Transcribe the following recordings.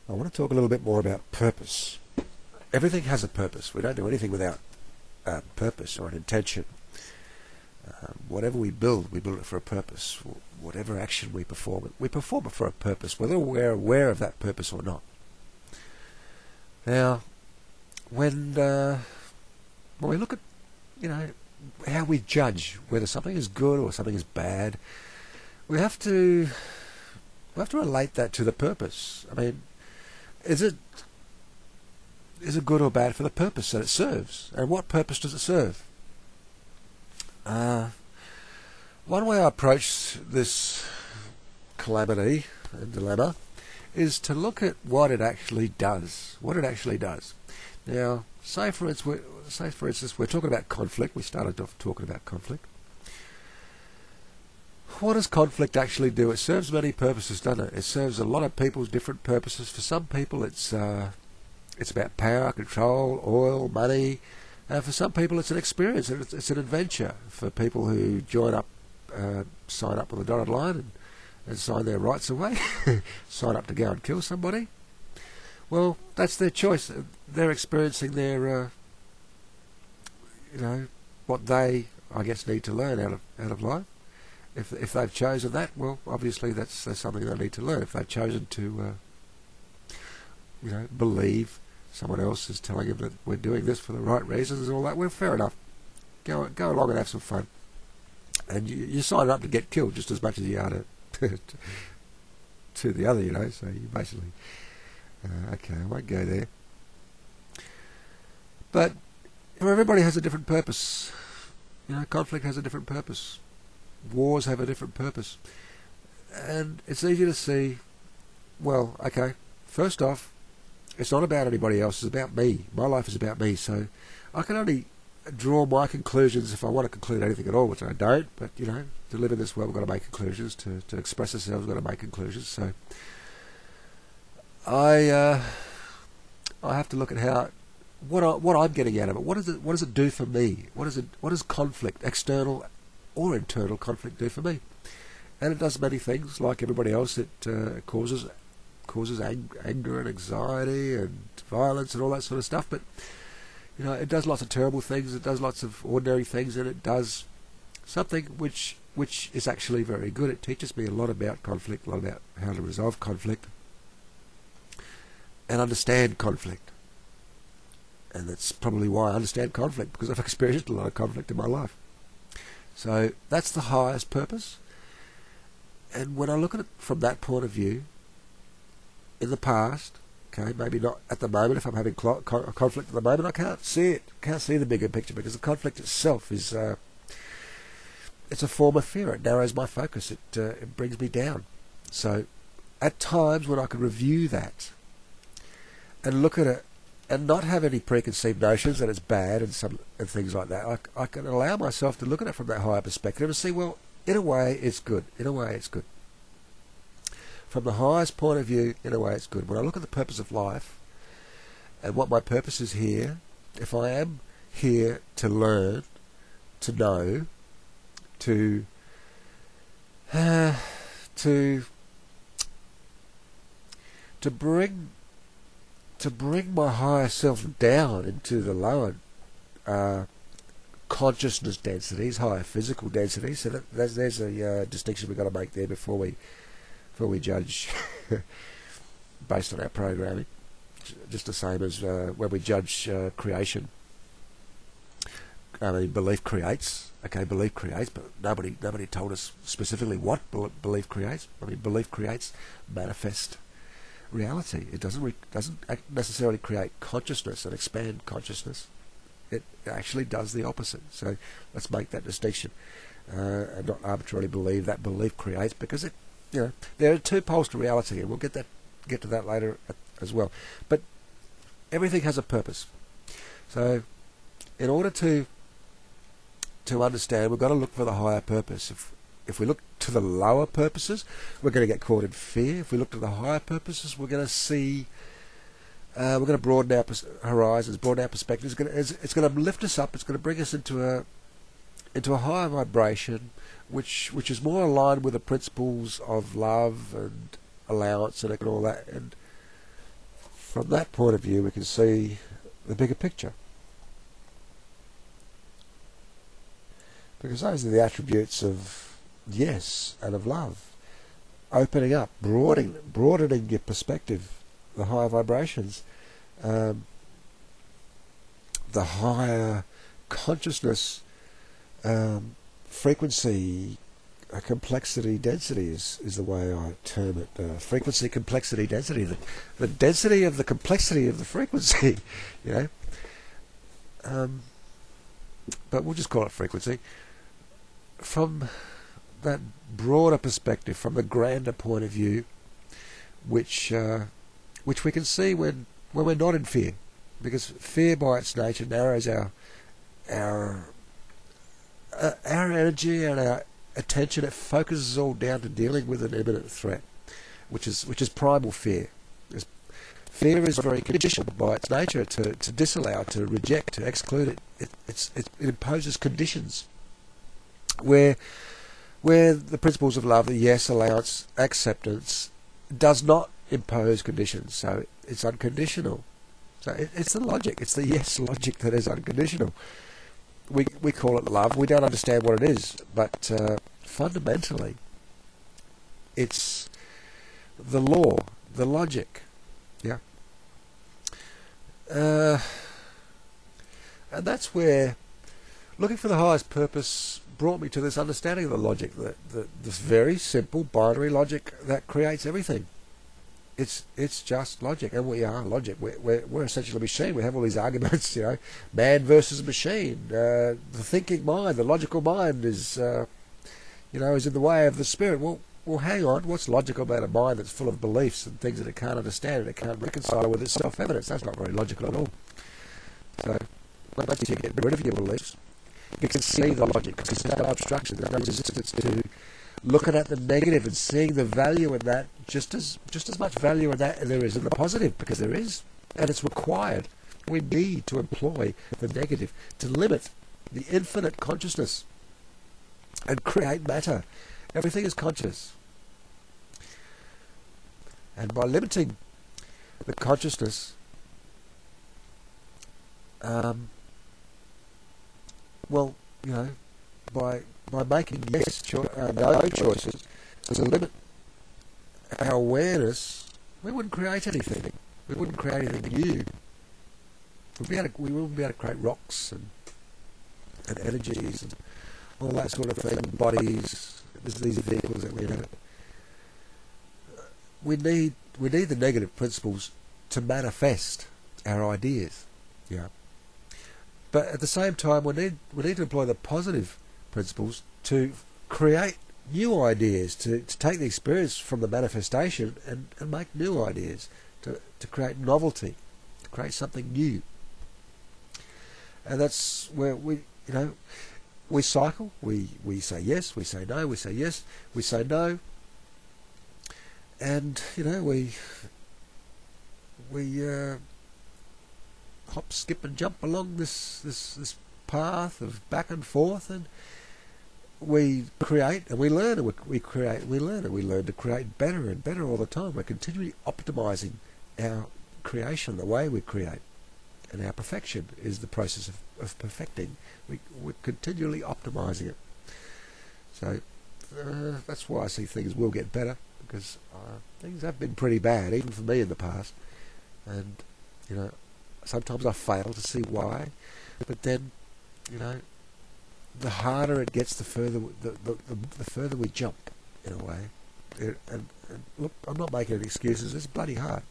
I want to talk a little bit more about purpose. Everything has a purpose. We don't do anything without purpose or an intention. Whatever we build it for a purpose. Whatever action we perform it for a purpose, whether we're aware of that purpose or not. Now, when we look at, how we judge whether something is good or something is bad, we have to relate that to the purpose. I mean, is it good or bad for the purpose that it serves? And what purpose does it serve? One way I approach this calamity and dilemma is to look at what it actually does. Now, say for instance, we're talking about conflict. We started off talking about conflict. What does conflict actually do? It serves many purposes, doesn't it? It serves a lot of people's different purposes. For some people, it's about power, control, oil, money. For some people, it's an experience. It's an adventure. For people who sign up on the dotted line and sign their rights away, sign up to go and kill somebody. Well, that's their choice. They're experiencing their, what they, I guess, need to learn out of life. If they've chosen that, well, obviously that's something they need to learn. If they've chosen to, believe someone else is telling them that we're doing this for the right reasons and all that, well, fair enough. Go along and have some fun. And you sign up to get killed just as much as you are to the other, So you basically, okay, I won't go there. But everybody has a different purpose. Conflict has a different purpose. Wars have a different purpose. And it's easy to see, well, okay, first off, it's not about anybody else, it's about me. My life is about me, so I can only draw my conclusions if I want to conclude anything at all, which I don't, but, to live in this world we've got to make conclusions, to express ourselves we've got to make conclusions, so I have to look at what I'm getting out of it. What does it do for me? What does conflict, external or internal conflict, do for me? And it does many things. Like everybody else, it causes anger and anxiety and violence and all that sort of stuff. But it does lots of terrible things. It does lots of ordinary things, and it does something which is actually very good. It teaches me a lot about conflict, a lot about how to resolve conflict and understand conflict. And that's probably why I understand conflict, because I've experienced a lot of conflict in my life. So that's the highest purpose. And when I look at it from that point of view, in the past, okay, maybe not at the moment, if I'm having conflict at the moment, I can't see it. Can't see the bigger picture, because the conflict itself is it's a form of fear. It narrows my focus. It brings me down. So at times when I can review that and look at it and not have any preconceived notions that it's bad and things like that, I can allow myself to look at it from that higher perspective and see, well, in a way it's good. In a way it's good. From the highest point of view, in a way it's good. When I look at the purpose of life and what my purpose is here, if I am here to learn, to know, to bring my higher self down into the lower consciousness densities, higher physical densities. So there's a distinction we've got to make there before we judge based on our programming. Just the same as when we judge creation. I mean, belief creates. Okay, belief creates, but nobody told us specifically what belief creates. I mean, belief creates manifest reality. It doesn't necessarily create consciousness and expand consciousness. It actually does the opposite. So let's make that distinction and not arbitrarily believe that belief creates, because there are two poles to reality, and we'll get to that later as well. But everything has a purpose. So in order to understand, we've got to look for the higher purpose. If we look to the lower purposes, we're going to get caught in fear. If we look to the higher purposes, we're going to see, we're going to broaden our horizons, broaden our perspectives. It's going to lift us up. It's going to bring us into a higher vibration, which is more aligned with the principles of love and allowance and all that. from that point of view, we can see the bigger picture. Because those are the attributes of yes and of love. Opening up, broadening your perspective, the higher vibrations, the higher consciousness, frequency, complexity, density is the way I term it. Frequency, complexity, density. The density of the complexity of the frequency, you know. But we'll just call it frequency. From that broader perspective, from the grander point of view, which we can see when we're not in fear, because fear by its nature narrows our energy and our attention. It focuses all down to dealing with an imminent threat, which is primal fear. Fear is very conditioned by its nature to disallow, to reject, to exclude. It imposes conditions where the principles of love, the yes, allowance, acceptance, does not impose conditions. So it's unconditional. So it's the logic. It's the yes logic that is unconditional. We call it love. We don't understand what it is, but fundamentally, it's the law, the logic. Yeah. And that's where looking for the highest purpose brought me to this understanding of the logic, this very simple binary logic that creates everything. It's just logic, and we are logic. We're essentially a machine. We have all these arguments, you know, man versus machine. The thinking mind, the logical mind, is is in the way of the spirit. Well, hang on. What's logical about a mind that's full of beliefs and things that it can't understand and it can't reconcile with its self-evidence? That's not very logical at all. So once you get rid of your beliefs, you can see the logic, because there's no obstruction, there's no resistance to looking at the negative and seeing the value in that, just as much value in that as there is in the positive, because there is, and it's required. We need to employ the negative to limit the infinite consciousness and create matter. Everything is conscious. And by limiting the consciousness, by making no choices to limit our awareness, we wouldn't create anything. We wouldn't create anything new. We wouldn't be able to create rocks and energies and all that sort of thing, bodies, these vehicles that we have. We need the negative principles to manifest our ideas. Yeah. But at the same time, we need to employ the positive principles to create new ideas, to take the experience from the manifestation and make new ideas, to create novelty, to create something new. And that's where we cycle. We say yes, we say no, we say yes, we say no, and we hop, skip, and jump along this path of back and forth, and we create and we learn, and we create and we learn, and we learn to create better and better all the time. We're continually optimizing our creation, the way we create, and our perfection is the process of perfecting. We're continually optimizing it. So that's why I see things will get better, because things have been pretty bad, even for me in the past, and sometimes I fail to see why, but then, the harder it gets, the further we jump, in a way. And look, I'm not making any excuses. It's bloody hard,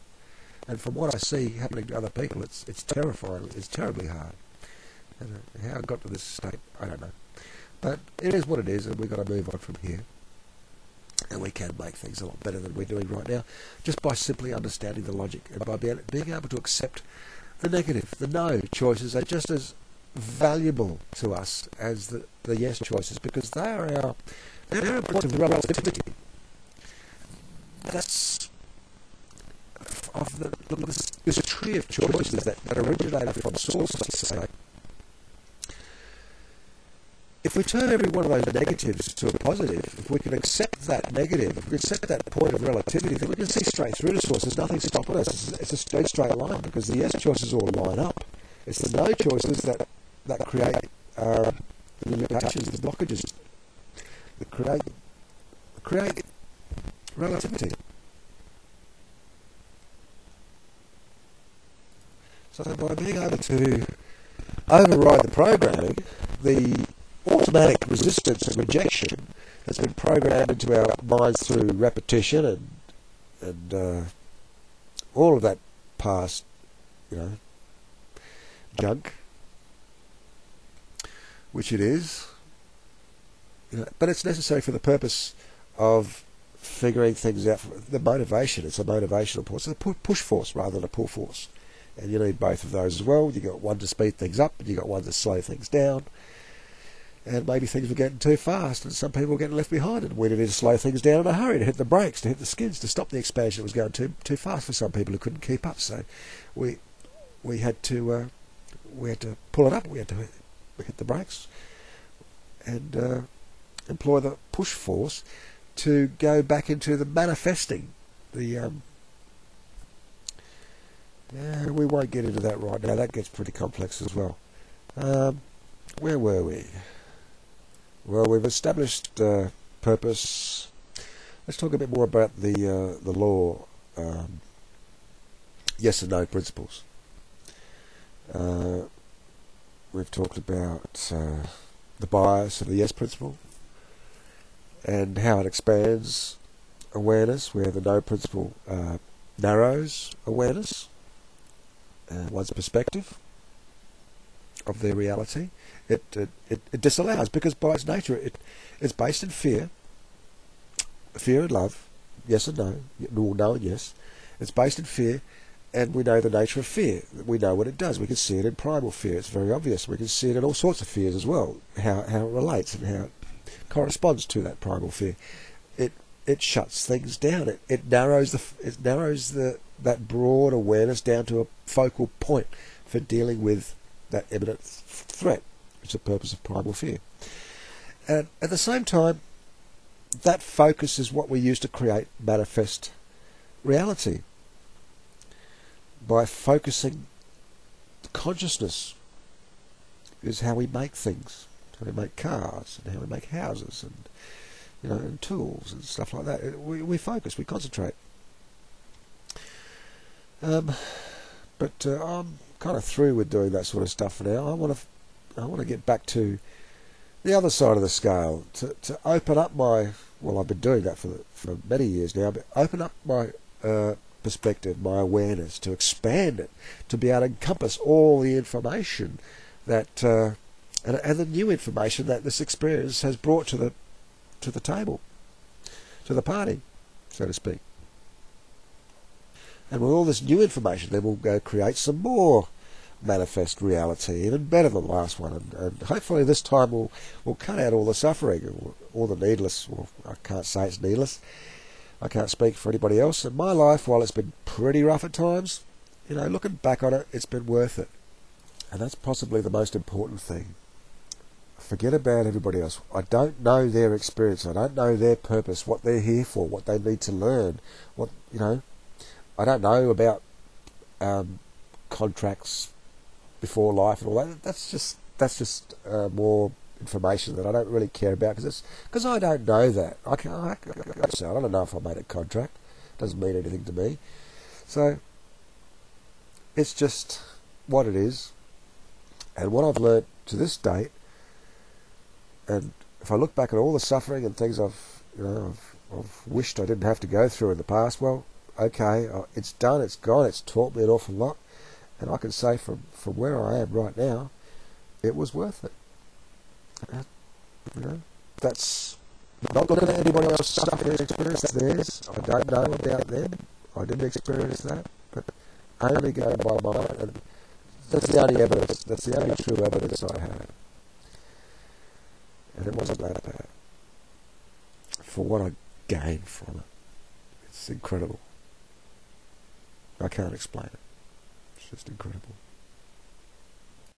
and from what I see happening to other people, it's terrifying. It's terribly hard. And how I got to this state, I don't know. But it is what it is, and we've got to move on from here. And we can make things a lot better than we're doing right now, just by simply understanding the logic, and by being able to accept the negative, the no choices are just as valuable to us as the yes choices, because they're a point of relativity. That's this tree of choices that originated from source, let's say. If if we turn every one of those negatives to a positive, if we can accept that negative, if we can accept that point of relativity, then we can see straight through the source. There's nothing stopping us. It's a straight line because the yes choices all line up. It's the no choices that create the limitations, the blockages, that create relativity. So by being able to override the programming, the automatic resistance and rejection that's been programmed into our minds through repetition and all of that past, junk, which it is, but it's necessary for the purpose of figuring things out. The motivation, it's a motivational force. It's a push force rather than a pull force. And you need both of those as well. You've got one to speed things up, and you've got one to slow things down. And maybe things were getting too fast, and some people were getting left behind, and we needed to slow things down in a hurry, to hit the brakes, to hit the skids, to stop the expansion that was going too fast for some people who couldn't keep up. So we had to pull it up. We had to hit the brakes and employ the push force to go back into the manifesting. We won't get into that right now. That gets pretty complex as well. Where were we? Well, we've established purpose. Let's talk a bit more about the law, yes and no principles. We've talked about the bias of the yes principle and how it expands awareness, where the no principle narrows awareness, one's perspective of their reality. It disallows, because by its nature it's based in fear and love, yes and no, no and yes. It's based in fear, and we know the nature of fear. We know what it does. We can see it in primal fear. It's very obvious. We can see it in all sorts of fears as well, how it relates and how it corresponds to that primal fear. It shuts things down. It narrows that broad awareness down to a focal point for dealing with that imminent threat. It's the purpose of primal fear. And at the same time, that focus is what we use to create manifest reality. By focusing, consciousness is how we make things, how we make cars, and how we make houses, and and tools and stuff like that. We focus, we concentrate. But I'm kind of through with doing that sort of stuff for now. I want to get back to the other side of the scale, to open up my, well, I've been doing that for many years now, but open up my perspective, my awareness, to expand it, to be able to encompass all the information that and the new information that this experience has brought to the table, to the party, so to speak. And with all this new information, then we'll go create some more manifest reality, even better than the last one. And hopefully this time we'll cut out all the suffering, all the needless. Well, I can't say it's needless. I can't speak for anybody else. In my life, while it's been pretty rough at times, looking back on it, it's been worth it. And that's possibly the most important thing. Forget about everybody else. I don't know their experience. I don't know their purpose, what they're here for, what they need to learn. I don't know about contracts before life and all that. That's just more information that I don't really care about, because I don't know that. I don't know if I made a contract. It doesn't mean anything to me. So it's just what it is, and what I've learned to this date. And if I look back at all the suffering and things I've wished I didn't have to go through in the past, well, okay, it's done, it's gone, it's taught me an awful lot, and I can say from where I am right now, it was worth it. That's not looking at anybody else's suffering experience. That's theirs. I don't know about them. I didn't experience that, but only going by mine, and that's the only evidence. That's the only true evidence I have. And it wasn't that bad for what I gained from it. It's incredible. I can't explain it. It's just incredible.